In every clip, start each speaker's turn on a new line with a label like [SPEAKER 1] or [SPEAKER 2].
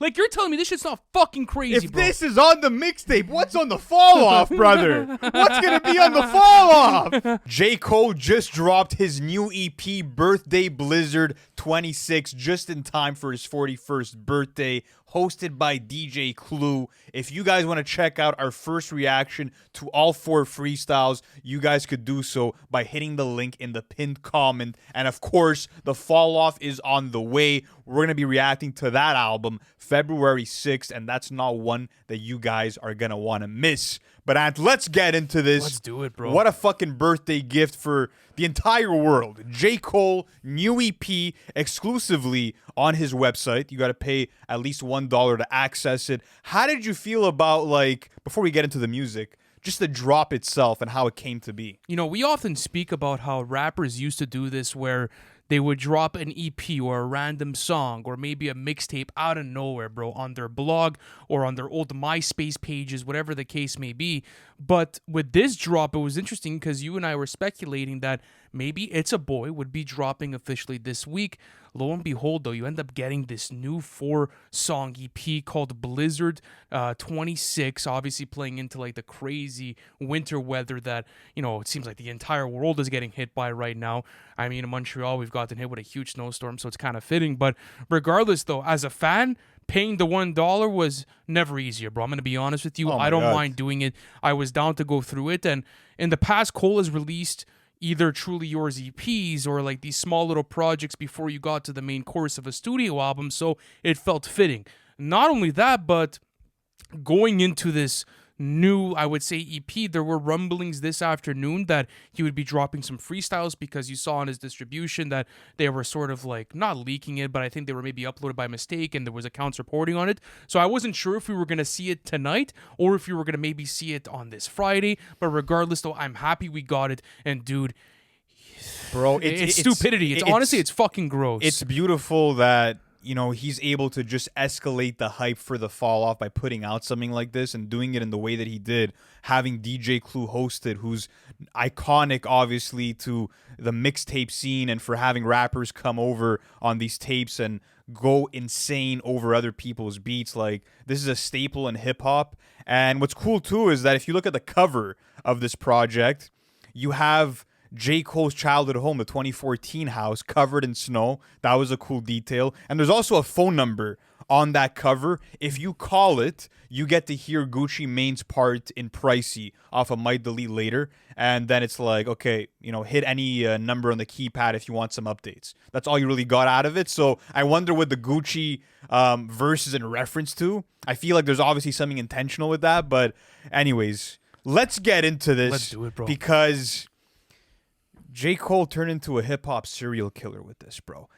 [SPEAKER 1] Like, you're telling me this shit's not fucking crazy,
[SPEAKER 2] If
[SPEAKER 1] bro.
[SPEAKER 2] this is on the mixtape, what's on the fall off, brother? What's gonna be on the fall off? J. Cole just dropped his new EP, Birthday Blizzard 26, just in time for his 41st birthday, hosted by DJ Clue. If you guys want to check out our first reaction to all 4 freestyles, you guys could do so by hitting the link in the pinned comment. And of course, the fall off is on the way. We're going to be reacting to that album February 6th, and that's not one that you guys are going to want to miss. But Ant, let's get into this.
[SPEAKER 1] Let's do it, bro.
[SPEAKER 2] What a fucking birthday gift for the entire world. J. Cole, new EP, exclusively on his website. You got to pay at least $1 to access it. How did you feel about, like, before we get into the music, just the drop itself and how it came to be?
[SPEAKER 1] You know, we often speak about how rappers used to do this where they would drop an EP or a random song or maybe a mixtape out of nowhere, bro, on their blog or on their old MySpace pages, whatever the case may be. But with this drop, it was interesting because you and I were speculating that maybe It's a Boy would be dropping officially this week. Lo and behold, though, you end up getting this new 4-song EP called Blizzard 26, obviously playing into like the crazy winter weather that, you know, it seems like the entire world is getting hit by right now. I mean, in Montreal, we've gotten hit with a huge snowstorm, so it's kind of fitting. But regardless, though, as a fan, paying the $1 was never easier, bro. I'm going to be honest with you. I don't mind doing it. I was down to go through it. And in the past, Cole has released either Truly Yours EPs or like these small little projects before you got to the main course of a studio album, so it felt fitting. Not only that, but going into this new, I would say, EP, there were rumblings this afternoon that he would be dropping some freestyles because you saw on his distribution that they were sort of like, not leaking it, but I think they were maybe uploaded by mistake and there was accounts reporting on it. So I wasn't sure if we were going to see it tonight or if we were going to maybe see it on this Friday. But regardless, though, I'm happy we got it. And dude,
[SPEAKER 2] bro,
[SPEAKER 1] it's stupidity. Honestly, it's fucking gross.
[SPEAKER 2] It's beautiful that, you know, he's able to just escalate the hype for the fall off by putting out something like this and doing it in the way that he did, having DJ Clue hosted, who's iconic, obviously, to the mixtape scene and for having rappers come over on these tapes and go insane over other people's beats. Like, this is a staple in hip-hop. And what's cool, too, is that if you look at the cover of this project, you have J. Cole's childhood home, the 2014 house, covered in snow. That was a cool detail. And there's also a phone number on that cover. If you call it, you get to hear Gucci Mane's part in Pricey off of Might Delete Later. And then it's like, okay, you know, hit any number on the keypad if you want some updates. That's all you really got out of it. So I wonder what the Gucci verse is in reference to. I feel like there's obviously something intentional with that. But anyways, let's get into this.
[SPEAKER 1] Let's do it, bro.
[SPEAKER 2] Because J. Cole turned into a hip-hop serial killer with this, bro.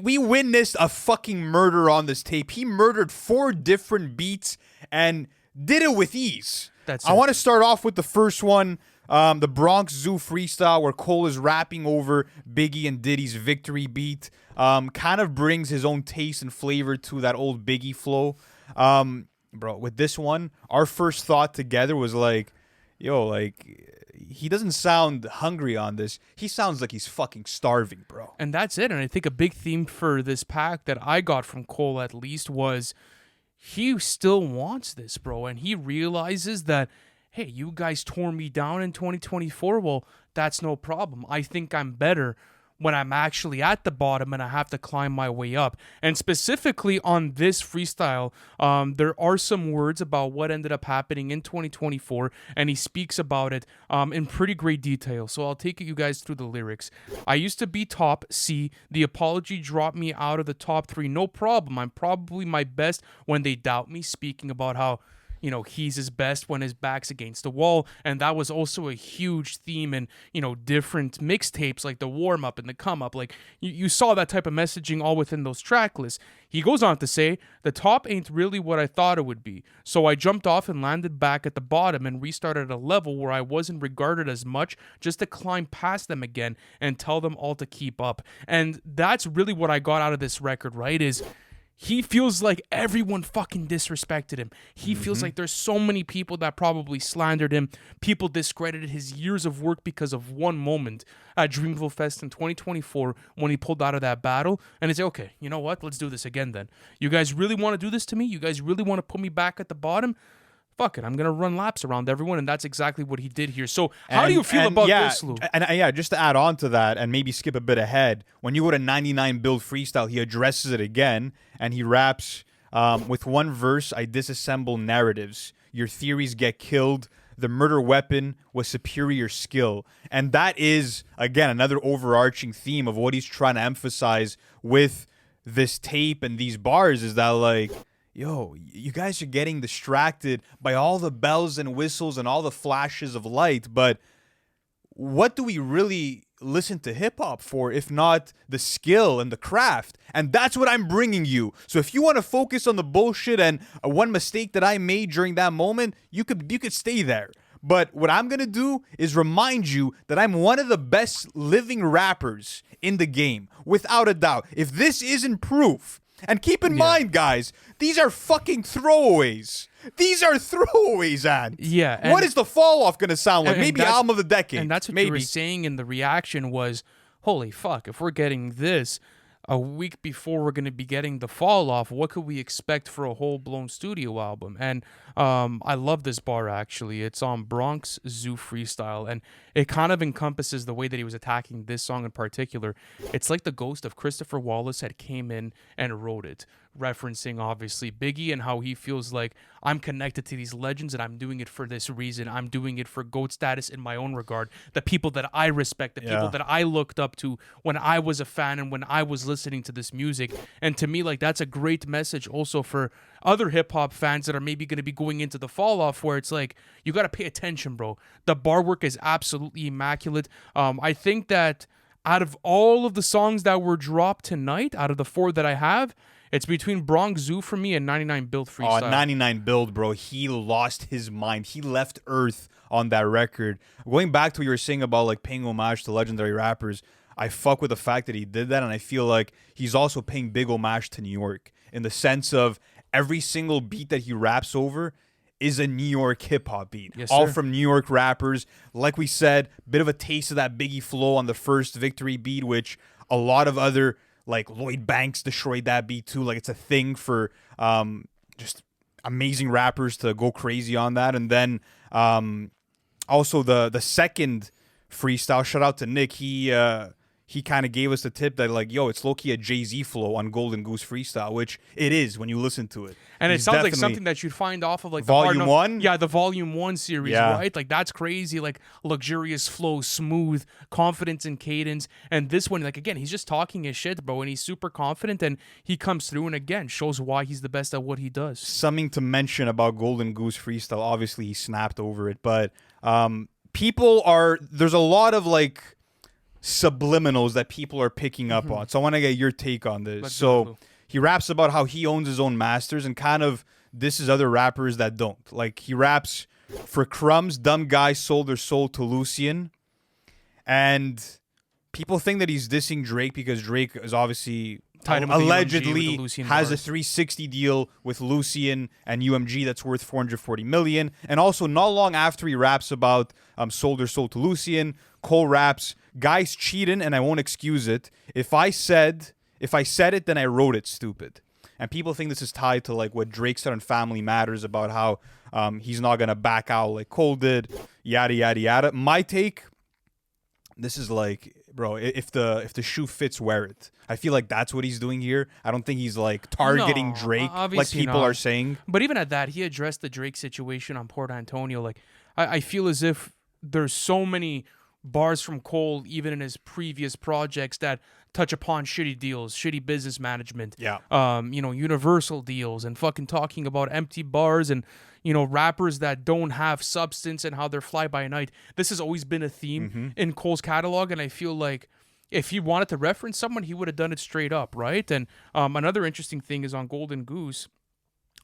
[SPEAKER 2] We witnessed a fucking murder on this tape. He murdered 4 different beats and did it with ease. I want to start off with the first one, the Bronx Zoo Freestyle, where Cole is rapping over Biggie and Diddy's Victory beat. Kind of brings his own taste and flavor to that old Biggie flow. Bro, with this one, our first thought together was like, yo, like, he doesn't sound hungry on this. He sounds like he's fucking starving, bro.
[SPEAKER 1] And that's it. And I think a big theme for this pack that I got from Cole, at least, was he still wants this, bro. And he realizes that, hey, you guys tore me down in 2024. Well, that's no problem. I think I'm better when I'm actually at the bottom and I have to climb my way up. And specifically on this freestyle, there are some words about what ended up happening in 2024, and he speaks about it in pretty great detail. So I'll take you guys through the lyrics. I used to be top C. The apology dropped me out of the top 3. No problem. I'm probably my best when they doubt me, speaking about how, you know, he's his best when his back's against the wall. And that was also a huge theme in, you know, different mixtapes like the warm up and the come up. Like you saw that type of messaging all within those track lists. He goes on to say, the top ain't really what I thought it would be. So I jumped off and landed back at the bottom and restarted at a level where I wasn't regarded as much, just to climb past them again and tell them all to keep up. And that's really what I got out of this record, right? Is he feels like everyone fucking disrespected him. He feels like there's so many people that probably slandered him. People discredited his years of work because of one moment at Dreamville Fest in 2024 when he pulled out of that battle. And he's like, okay, you know what? Let's do this again then. You guys really want to do this to me? You guys really want to put me back at the bottom? Fuck it, I'm going to run laps around everyone, and that's exactly what he did here. So how do you feel about this, Lou?
[SPEAKER 2] And just to add on to that and maybe skip a bit ahead, when you go to 99 Build Freestyle, he addresses it again, and he raps with one verse, I disassemble narratives. Your theories get killed. The murder weapon was superior skill. And that is, again, another overarching theme of what he's trying to emphasize with this tape and these bars is that, like, yo, you guys are getting distracted by all the bells and whistles and all the flashes of light, but what do we really listen to hip-hop for if not the skill and the craft? And that's what I'm bringing you. So if you want to focus on the bullshit and one mistake that I made during that moment, you could stay there. But what I'm going to do is remind you that I'm one of the best living rappers in the game, without a doubt. If this isn't proof, and keep in mind, guys, these are fucking throwaways. These are throwaways, and what is the fall off going to sound like? Maybe album of the decade.
[SPEAKER 1] And that's what you were saying in the reaction was, holy fuck, if we're getting this a week before we're going to be getting the fall off, what could we expect for a whole-blown studio album? And I love this bar, actually. It's on Bronx Zoo Freestyle, and it kind of encompasses the way that he was attacking this song in particular. It's like the ghost of Christopher Wallace had came in and wrote it, referencing, obviously, Biggie and how he feels like, I'm connected to these legends and I'm doing it for this reason. I'm doing it for GOAT status in my own regard. The people that I respect, the people that I looked up to when I was a fan and when I was listening to this music. And to me, like, that's a great message also for other hip-hop fans that are maybe going to be going into the fall-off, where it's like, you got to pay attention, bro. The bar work is absolutely immaculate. I think that out of all of the songs that were dropped tonight, out of the 4 that I have, it's between Bronx Zoo for me and 99 Build Freestyle.
[SPEAKER 2] Oh, 99 Build, bro. He lost his mind. He left Earth on that record. Going back to what you were saying about, like, paying homage to legendary rappers, I fuck with the fact that he did that, and I feel like he's also paying big homage to New York in the sense of every single beat that he raps over is a New York hip-hop beat.
[SPEAKER 1] Yes,
[SPEAKER 2] all
[SPEAKER 1] sir.
[SPEAKER 2] from New York rappers. Like we said, bit of a taste of that Biggie flow on the first Victory beat, which a lot of other, like, Lloyd Banks destroyed that beat too. Like, it's a thing for just amazing rappers to go crazy on that. And then also the second freestyle, shout out to Nick, he kind of gave us the tip that, like, yo, it's low-key a Jay-Z flow on Golden Goose Freestyle, which it is when you listen to it.
[SPEAKER 1] And it sounds like something that you'd find off of, like,
[SPEAKER 2] Volume 1?
[SPEAKER 1] Yeah, the Volume 1 series, right? Like, that's crazy, like, luxurious flow, smooth, confidence and cadence. And this one, like, again, he's just talking his shit, bro, and he's super confident, and he comes through and, again, shows why he's the best at what he does.
[SPEAKER 2] Something to mention about Golden Goose Freestyle, obviously he snapped over it, but there's a lot of, like, subliminals that people are picking up on. So I want to get your take on this. So he raps about how he owns his own masters and kind of disses other rappers that don't. Like, he raps, for crumbs, dumb guys sold their soul to Lucian. And people think that he's dissing Drake because Drake is obviously allegedly has a 360 deal with Lucian and UMG that's worth 440 million. And also, not long after he raps about sold their soul to Lucian, Cole raps, guys cheating and I won't excuse it. If I said it, then I wrote it, stupid. And people think this is tied to, like, what Drake said on Family Matters about how he's not going to back out like Cole did, yada, yada, yada. My take, this is like, bro, if the shoe fits, wear it. I feel like that's what he's doing here. I don't think he's, like, targeting Drake like people are saying.
[SPEAKER 1] But even at that, he addressed the Drake situation on Port Antonio. Like, I feel as if there's so many bars from Cole, even in his previous projects, that touch upon shitty deals, shitty business management, Universal deals, and fucking talking about empty bars and, rappers that don't have substance and how they're fly by night. This has always been a theme in Cole's catalog, and I feel like if he wanted to reference someone, he would have done it straight up, right? And another interesting thing is on Golden Goose,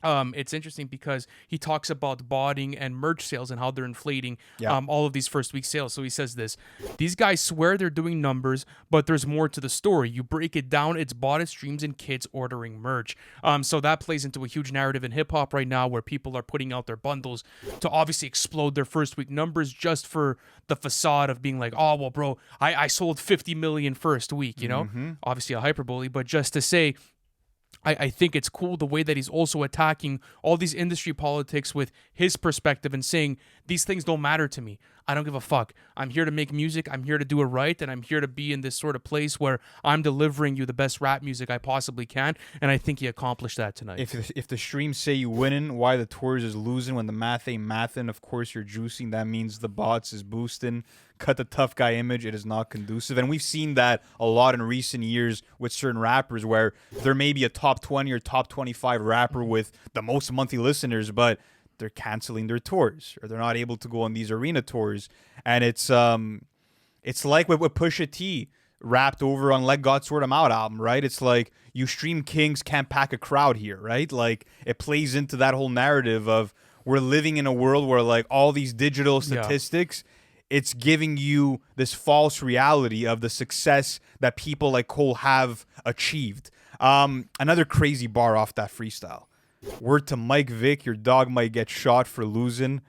[SPEAKER 1] It's interesting because he talks about botting and merch sales and how they're inflating
[SPEAKER 2] Yeah.
[SPEAKER 1] all of these first week sales. So he says this: these guys swear they're doing numbers, but there's more to the story. You break it down, it's botted streams and kids ordering merch. So that plays into a huge narrative in hip hop right now, where people are putting out their bundles to obviously explode their first week numbers just for the facade of being like, oh well, bro, I sold 50 million first week. You know, obviously a hyperbole, but just to say. I think it's cool the way that he's also attacking all these industry politics with his perspective and saying these things don't matter to me. I don't give a fuck. I'm here to make music. I'm here to do it right. And I'm here to be in this sort of place where I'm delivering you the best rap music I possibly can. And I think he accomplished that tonight.
[SPEAKER 2] If the streams say you winning, why the tours is losing when the math ain't mathin'? Of course you're juicing. That means the bots is boosting. Cut the tough guy image. It is not conducive. And we've seen that a lot in recent years with certain rappers where there may be a top 20 or top 25 rapper with the most monthly listeners, but they're canceling their tours or they're not able to go on these arena tours. And it's like what Pusha T rapped over on Let God Sort 'Em Out album, right? It's like you stream kings can't pack a crowd here, right? Like it plays into that whole narrative of we're living in a world where like all these digital statistics, it's giving you this false reality of the success that people like Cole have achieved. Another crazy bar off that freestyle. Word to Mike Vick, your dog might get shot for losing.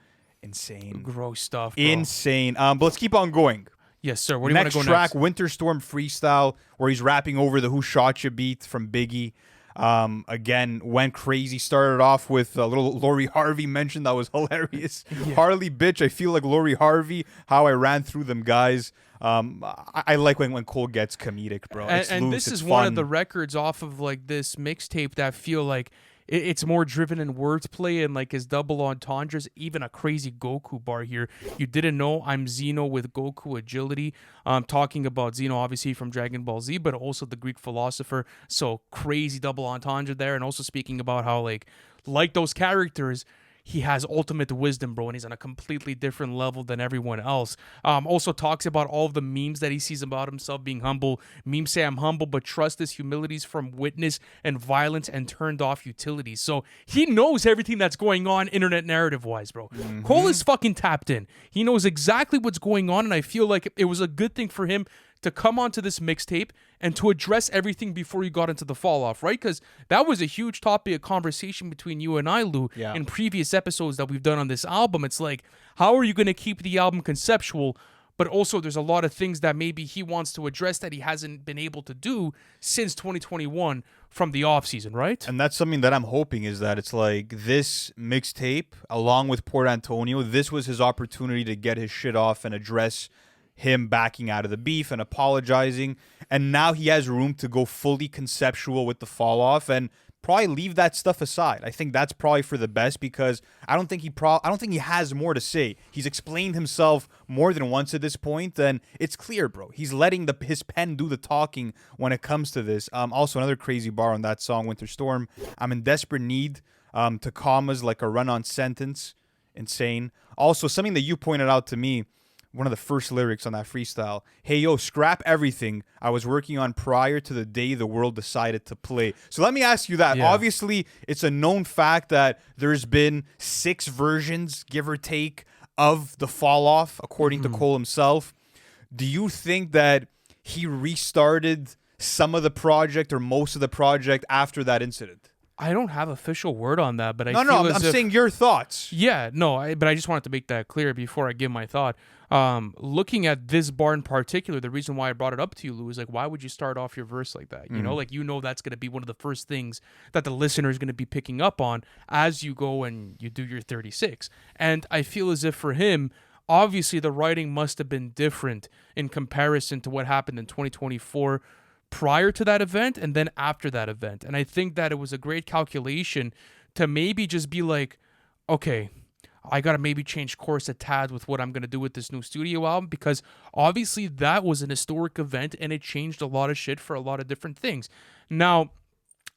[SPEAKER 2] Insane.
[SPEAKER 1] Gross stuff, bro.
[SPEAKER 2] Insane. But let's keep on going.
[SPEAKER 1] Yes, sir. Where do you want to go
[SPEAKER 2] Next track,
[SPEAKER 1] next?
[SPEAKER 2] Winter Storm Freestyle, where he's rapping over the Who Shot Ya beat from Biggie. Again, went crazy. Started off with a little Lori Harvey mention that was hilarious. Harley, bitch, I feel like Lori Harvey, how I ran through them guys. I like when Cole gets comedic, bro. It's
[SPEAKER 1] And
[SPEAKER 2] loose,
[SPEAKER 1] this
[SPEAKER 2] it's
[SPEAKER 1] is one of
[SPEAKER 2] fun.
[SPEAKER 1] the records off of like this mixtape that feel like it's more driven in wordplay and like his double entendres, even a crazy Goku bar here. You didn't know I'm Xeno with Goku agility. Talking about Xeno, obviously from Dragon Ball Z, but also the Greek philosopher. So crazy double entendre there. And also speaking about how like those characters, he has ultimate wisdom, bro, and he's on a completely different level than everyone else. Also talks about all of the memes that he sees about himself being humble. Memes say I'm humble, but trust his humilities from witness and violence and turned off utilities. So he knows everything that's going on internet narrative-wise, bro. Cole is fucking tapped in. He knows exactly what's going on, and I feel like it was a good thing for him to come onto this mixtape and to address everything before you got into the fall off, right? Because that was a huge topic of conversation between you and I, Lou, in previous episodes that we've done on this album. It's like, how are you going to keep the album conceptual, but also there's a lot of things that maybe he wants to address that he hasn't been able to do since 2021 from the off season, right?
[SPEAKER 2] And that's something that I'm hoping is that it's like this mixtape, along with Port Antonio, this was his opportunity to get his shit off and address him backing out of the beef and apologizing, and now he has room to go fully conceptual with the fall off and probably leave that stuff aside. I think that's probably for the best because I don't think he has more to say. He's explained himself more than once at this point, and it's clear, bro. He's letting his pen do the talking when it comes to this. Also another crazy bar on that song, Winter Storm. I'm in desperate need to commas like a run-on sentence. Insane. Also, something that you pointed out to me, one of the first lyrics on that freestyle. Hey, yo, scrap everything I was working on prior to the day the world decided to play. So let me ask you that.
[SPEAKER 1] Yeah.
[SPEAKER 2] Obviously, it's a known fact that there's been 6 versions, give or take, of the fall off, according to Cole himself. Do you think that he restarted some of the project or most of the project after that incident?
[SPEAKER 1] I don't have official word on that, but
[SPEAKER 2] I'm saying your thoughts.
[SPEAKER 1] Yeah, no, but I just wanted to make that clear before I give my thought. Looking at this bar in particular, the reason why I brought it up to you, Lou, is like, why would you start off your verse like that? You know, like, that's going to be one of the first things that the listener is going to be picking up on as you go and you do your 36. And I feel as if for him, obviously the writing must have been different in comparison to what happened in 2024 prior to that event and then after that event. And I think that it was a great calculation to maybe just be like, okay, I got to maybe change course a tad with what I'm going to do with this new studio album, because obviously that was an historic event and it changed a lot of shit for a lot of different things. Now,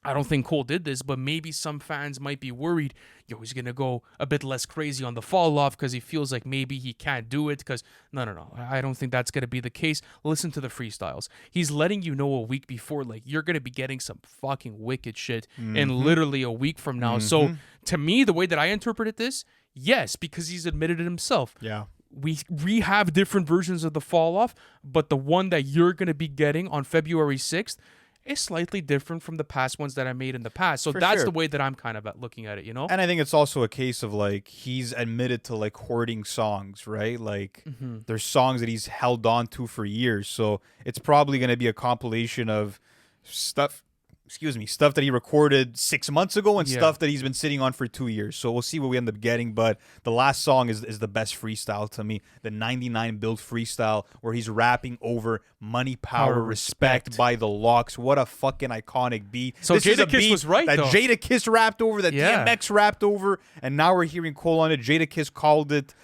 [SPEAKER 1] I don't think Cole did this, but maybe some fans might be worried, yo, he's going to go a bit less crazy on the fall off because he feels like maybe he can't do it. Because no. I don't think that's going to be the case. Listen to the freestyles. He's letting you know a week before, like, you're going to be getting some fucking wicked shit in literally a week from now. So to me, the way that I interpreted this, yes, because he's admitted it himself.
[SPEAKER 2] Yeah.
[SPEAKER 1] We have different versions of the fall off, but the one that you're going to be getting on February 6th is slightly different from the past ones that I made in the past. So that's the way that I'm kind of looking at it, you know?
[SPEAKER 2] And I think it's also a case of like he's admitted to like hoarding songs, right? Like there's songs that he's held on to for years. So it's probably going to be a compilation of stuff that he recorded 6 months ago and stuff that he's been sitting on for 2 years. So we'll see what we end up getting. But the last song is the best freestyle to me, the 99 Build Freestyle, where he's rapping over Money, Power, Respect by the Locks. What a fucking iconic beat.
[SPEAKER 1] So Jadakiss was right,
[SPEAKER 2] that
[SPEAKER 1] though.
[SPEAKER 2] Jadakiss rapped over, that DMX rapped over, and now we're hearing Cole on it. Jadakiss called it.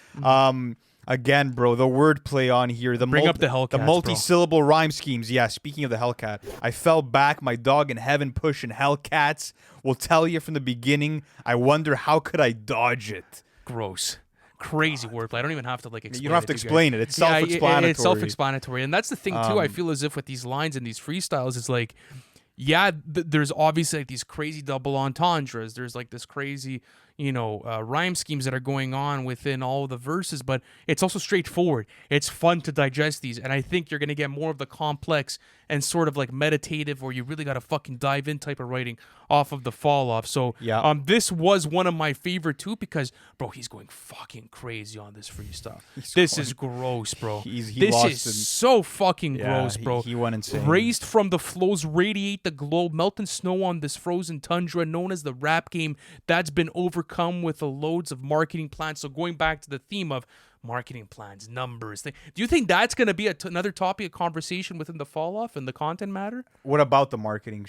[SPEAKER 2] Again, bro, the wordplay on here,
[SPEAKER 1] Bring up the Hellcats,
[SPEAKER 2] the multi-syllable rhyme schemes. Yeah, speaking of the Hellcat, I fell back, my dog in heaven pushing Hellcats. Will tell you from the beginning, I wonder how could I dodge it.
[SPEAKER 1] Gross. Crazy wordplay. I don't even have to explain it.
[SPEAKER 2] You don't have to explain it. It's self-explanatory.
[SPEAKER 1] It's self-explanatory. And that's the thing, too. I feel as if with these lines and these freestyles, it's like, there's obviously like these crazy double entendres. There's like this crazy, rhyme schemes that are going on within all the verses, but it's also straightforward. It's fun to digest these, and I think you're going to get more of the complex and sort of like meditative, where you really got to fucking dive in type of writing off of the fall off. So this was one of my favorite too, because bro, he's going fucking crazy on this freestyle. This is gross, bro. This is so fucking gross, bro.
[SPEAKER 2] He went insane.
[SPEAKER 1] Raised from the flows, radiate the globe, melting snow on this frozen tundra known as the rap game that's been overcome with the loads of marketing plans. So going back to the theme of marketing plans, numbers. Do you think that's going to be another topic of conversation within the fall off and the content matter?
[SPEAKER 2] What about the marketing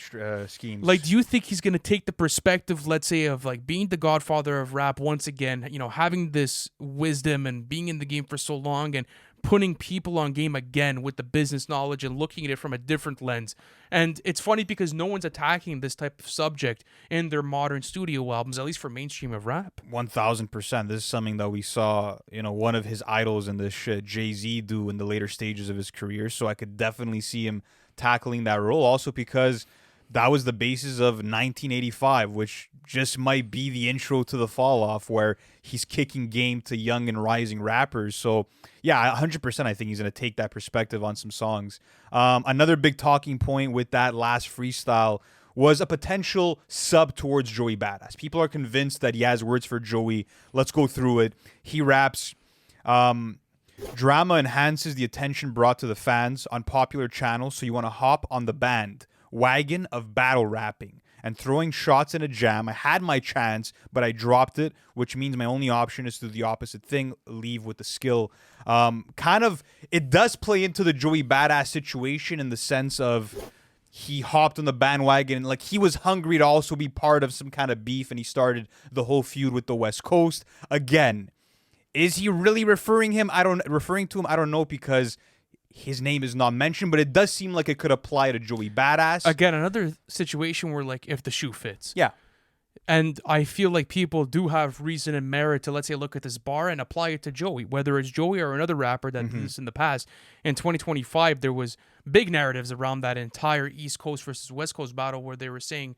[SPEAKER 2] schemes?
[SPEAKER 1] Like, do you think he's going to take the perspective, let's say, of like being the godfather of rap once again, having this wisdom and being in the game for so long and putting people on game again with the business knowledge and looking at it from a different lens? And it's funny because no one's attacking this type of subject in their modern studio albums, at least for mainstream of rap.
[SPEAKER 2] 1000%. This is something that we saw, one of his idols in this shit, Jay-Z, do in the later stages of his career. So I could definitely see him tackling that role. Also because that was the basis of 1985, which just might be the intro to the fall off, where he's kicking game to young and rising rappers. So yeah, 100% I think he's going to take that perspective on some songs. Another big talking point with that last freestyle was a potential sub towards Joey Badass. People are convinced that he has words for Joey. Let's go through it. He raps, drama enhances the attention brought to the fans on popular channels, so you want to hop on the wagon of battle rapping and throwing shots in a jam. I had my chance, but I dropped it, which means my only option is to do the opposite thing, leave with the skill. It does play into the Joey Badass situation in the sense of he hopped on the bandwagon and like he was hungry to also be part of some kind of beef, and he started the whole feud with the West Coast. Again, is he really referring to him? I don't know, because his name is not mentioned, but it does seem like it could apply to Joey Badass.
[SPEAKER 1] Again, another situation where, like, if the shoe fits.
[SPEAKER 2] Yeah.
[SPEAKER 1] And I feel like people do have reason and merit to, let's say, look at this bar and apply it to Joey, whether it's Joey or another rapper that did this in the past. In 2025, there was big narratives around that entire East Coast versus West Coast battle where they were saying,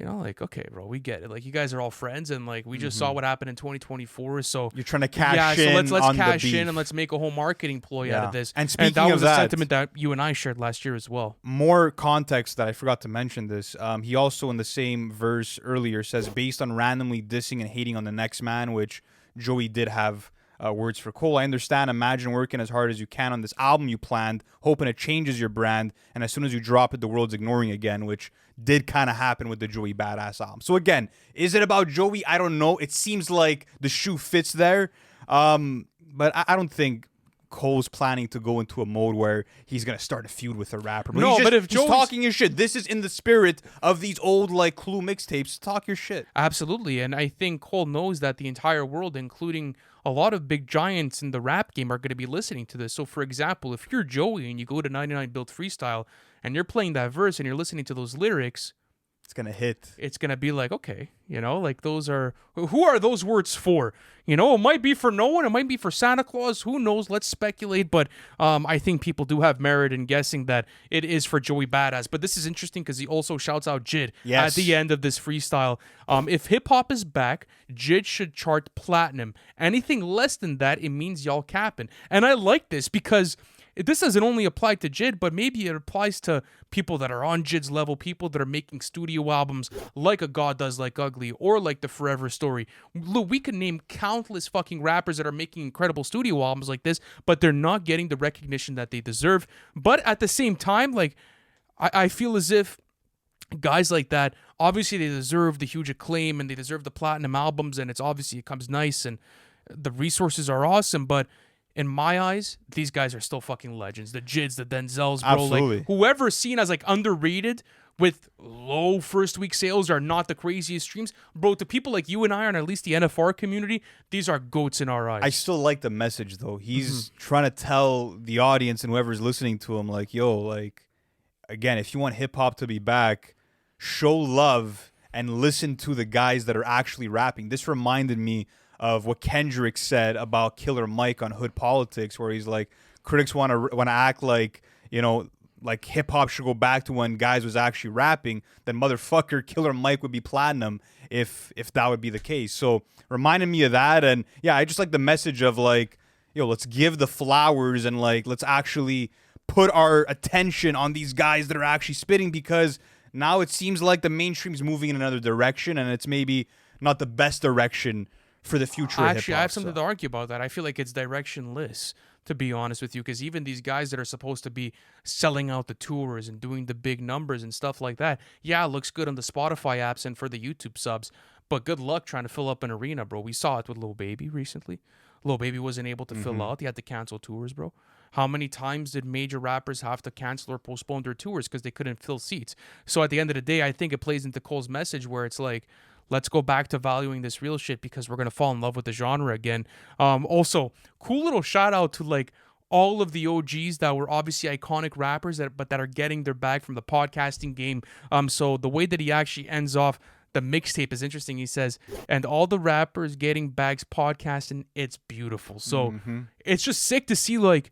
[SPEAKER 1] like, okay, bro, we get it. Like, you guys are all friends, and like we just saw what happened in 2024. So
[SPEAKER 2] you're trying to cash in.
[SPEAKER 1] So let's
[SPEAKER 2] on
[SPEAKER 1] cash
[SPEAKER 2] the beef.
[SPEAKER 1] In and let's make a whole marketing ploy out of this.
[SPEAKER 2] And speaking
[SPEAKER 1] that was
[SPEAKER 2] of that,
[SPEAKER 1] a sentiment that you and I shared last year as well.
[SPEAKER 2] More context that I forgot to mention this. He also in the same verse earlier says, based on randomly dissing and hating on the next man, which Joey did have words for Cole. I understand. Imagine working as hard as you can on this album you planned, hoping it changes your brand, and as soon as you drop it, the world's ignoring again, which did kind of happen with the Joey Badass album. So again, is it about Joey? I don't know. It seems like the shoe fits there, but I don't think Cole's planning to go into a mode where he's going to start a feud with a rapper. But he's talking your shit. This is in the spirit of these old like Clue mixtapes. Talk your shit.
[SPEAKER 1] Absolutely. And I think Cole knows that the entire world, including a lot of big giants in the rap game, are going to be listening to this. So for example, if you're Joey and you go to 99 Build Freestyle and you're playing that verse and you're listening to those lyrics,
[SPEAKER 2] It's gonna hit.
[SPEAKER 1] It's gonna be like, okay, like those are, who are those words for? It might be for no one, it might be for Santa Claus, who knows? Let's speculate, but I think people do have merit in guessing that it is for Joey Badass. But this is interesting because he also shouts out Jid at the end of this freestyle. If hip hop is back, Jid should chart platinum. Anything less than that, it means y'all capping. And I like this because this doesn't only apply to Jid, but maybe it applies to people that are on Jid's level, people that are making studio albums like A God Does Like Ugly or like The Forever Story. Look, we can name countless fucking rappers that are making incredible studio albums like this, but they're not getting the recognition that they deserve. But at the same time, like, I feel as if guys like that, obviously they deserve the huge acclaim and they deserve the platinum albums, and it comes nice and the resources are awesome, but in my eyes, these guys are still fucking legends. The Jids, the Denzels, bro.
[SPEAKER 2] Absolutely.
[SPEAKER 1] Like, whoever's seen as like underrated with low first week sales are not the craziest streams. Bro, to people like you and I, and at least the NFR community, these are goats in our eyes.
[SPEAKER 2] I still like the message though. He's trying to tell the audience and whoever's listening to him, like, yo, like, again, if you want hip hop to be back, show love and listen to the guys that are actually rapping. This reminded me of what Kendrick said about Killer Mike on Hood Politics, where he's like, critics want to act like, like hip hop should go back to when guys was actually rapping. Then motherfucker, Killer Mike would be platinum if that would be the case. So reminded me of that, and yeah, I just like the message of like, let's give the flowers and like let's actually put our attention on these guys that are actually spitting, because now it seems like the mainstream's moving in another direction, and it's maybe not the best direction for the future.
[SPEAKER 1] Actually, I have something to argue about that. I feel like it's directionless, to be honest with you, because even these guys that are supposed to be selling out the tours and doing the big numbers and stuff like that, yeah, it looks good on the Spotify apps and for the YouTube subs, but good luck trying to fill up an arena, bro. We saw it with Lil Baby recently. Lil Baby wasn't able to fill out. He had to cancel tours, bro. How many times did major rappers have to cancel or postpone their tours because they couldn't fill seats? So at the end of the day, I think it plays into Cole's message where it's like, let's go back to valuing this real shit because we're going to fall in love with the genre again. Also, cool little shout out to like all of the OGs that were obviously iconic rappers but that are getting their bag from the podcasting game. So the way that he actually ends off the mixtape is interesting. He says, and all the rappers getting bags podcasting, it's beautiful. So it's just sick to see like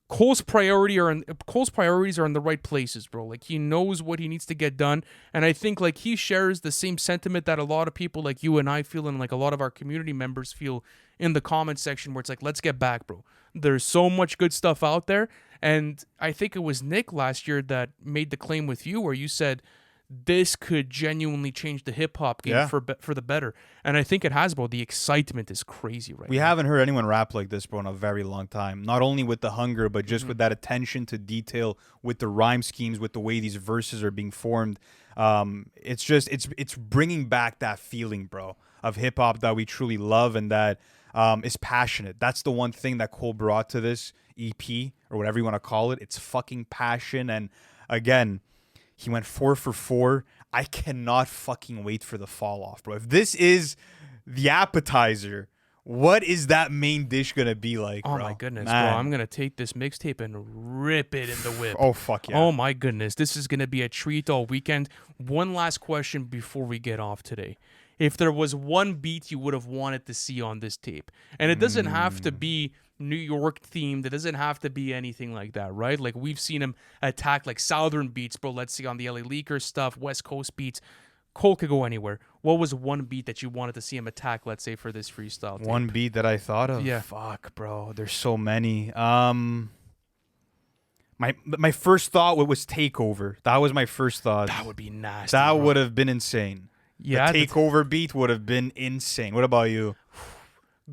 [SPEAKER 1] Cole's priorities are in the right places, bro. Like, he knows what he needs to get done, and I think like he shares the same sentiment that a lot of people like you and I feel, and like a lot of our community members feel in the comment section, where it's like, let's get back, bro. There's so much good stuff out there, and I think it was Nick last year that made the claim with you where you said this could genuinely change the hip hop game for the better. And I think it has, bro. The excitement is crazy right now.
[SPEAKER 2] We haven't heard anyone rap like this, bro, in a very long time. Not only with the hunger, but just with that attention to detail, with the rhyme schemes, with the way these verses are being formed. It's bringing back that feeling, bro, of hip hop that we truly love and that is passionate. That's the one thing that Cole brought to this EP, or whatever you want to call it. It's fucking passion. And again, he went 4 for 4. I cannot fucking wait for the fall off, bro. If this is the appetizer, what is that main dish gonna be like, bro?
[SPEAKER 1] Oh my goodness, bro. I'm gonna take this mixtape and rip it in the whip.
[SPEAKER 2] Oh, fuck yeah.
[SPEAKER 1] Oh my goodness. This is gonna be a treat all weekend. One last question before we get off today. If there was one beat you would have wanted to see on this tape, and it doesn't have to be New York themed, it doesn't have to be anything like that, right? Like, we've seen him attack like southern beats, bro. Let's see, on the LA Leaker stuff, West Coast beats. Cole could go anywhere. What was one beat that you wanted to see him attack, let's say, for this freestyle tape?
[SPEAKER 2] One beat that I thought of?
[SPEAKER 1] Yeah.
[SPEAKER 2] Fuck, bro. There's so many. My first thought was Takeover. That was my first thought.
[SPEAKER 1] That would be nasty.
[SPEAKER 2] That
[SPEAKER 1] bro.
[SPEAKER 2] would have been insane.
[SPEAKER 1] Yeah,
[SPEAKER 2] the Takeover beat would have been insane. What about you?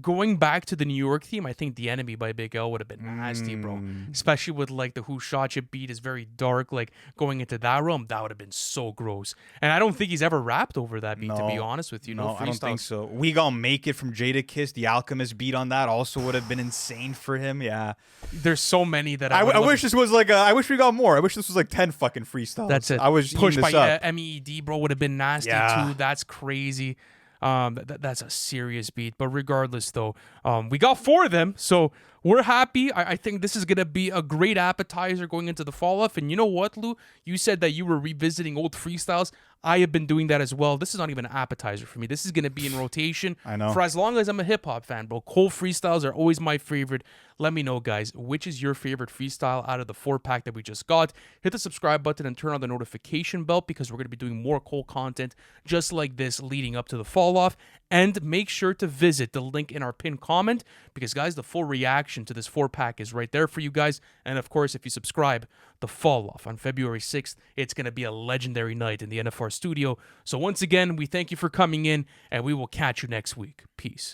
[SPEAKER 1] Going back to the New York theme, I think The Enemy by Big L would have been nasty, bro. Especially with like the Who Shot You beat is very dark. Like, going into that realm, that would have been so gross. And I don't think he's ever rapped over that beat, to be honest with you.
[SPEAKER 2] No, I don't think so. We Gonna Make It from Jadakiss, the Alchemist beat on that also would have been insane for him. Yeah.
[SPEAKER 1] There's so many that
[SPEAKER 2] I wish this was like I wish we got more. I wish this was like 10 fucking freestyles.
[SPEAKER 1] That's it.
[SPEAKER 2] I was
[SPEAKER 1] Pushed by
[SPEAKER 2] up.
[SPEAKER 1] MEED, bro, would have been nasty too. That's crazy. That's a serious beat. But regardless, though, we got 4 of them, so we're happy. I think this is gonna be a great appetizer going into the fall off. And you know what, Lou? You said that you were revisiting old freestyles. I have been doing that as well. This is not even an appetizer for me. This is going to be in rotation
[SPEAKER 2] I know.
[SPEAKER 1] for as long as I'm a hip-hop fan, bro. Cole freestyles are always my favorite. Let me know, guys, which is your favorite freestyle out of the 4-pack that we just got. Hit the subscribe button and turn on the notification bell because we're going to be doing more Cole content just like this leading up to the fall-off. And make sure to visit the link in our pinned comment because, guys, the full reaction to this 4-pack is right there for you guys. And, of course, if you subscribe, the fall-off on February 6th, it's going to be a legendary night in the NFR studio. So, once again, we thank you for coming in, and we will catch you next week. Peace.